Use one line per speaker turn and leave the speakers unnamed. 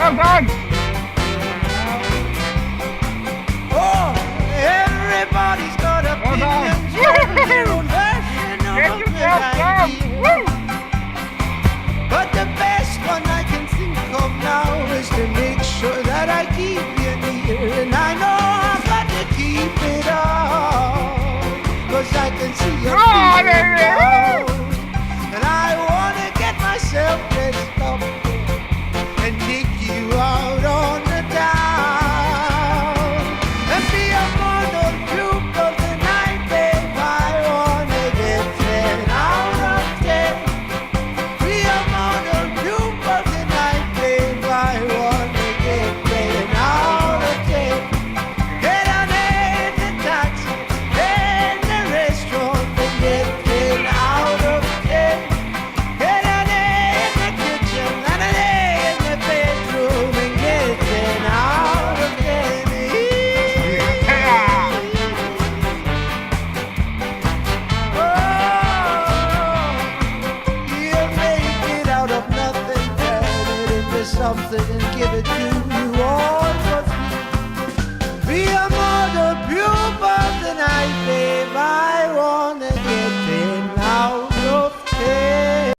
Well done.
Oh, everybody's got
Well done.
opinions, their own version
Get
of a
yourself
good
down.
idea.
Woo.
But the best one I can think of now is to make sure that I keep you near. And I know I've got to keep it up, 'cause I can see you
Oh,
feeling
baby.
down. And I wanna get myself dressed up and take you out on the town and be a model group of the night, babe. I wanna get 10 out of 10. Be a model group of the night, babe. I wanna get 10 out of 10. Get on in the taxi, in the restaurant, and get 10 out of 10. Get on in the kitchen, and in the bedroom, and get 10 out of 10. Oh, you make it out of nothing, turn it into something and give it to you all for free. Be a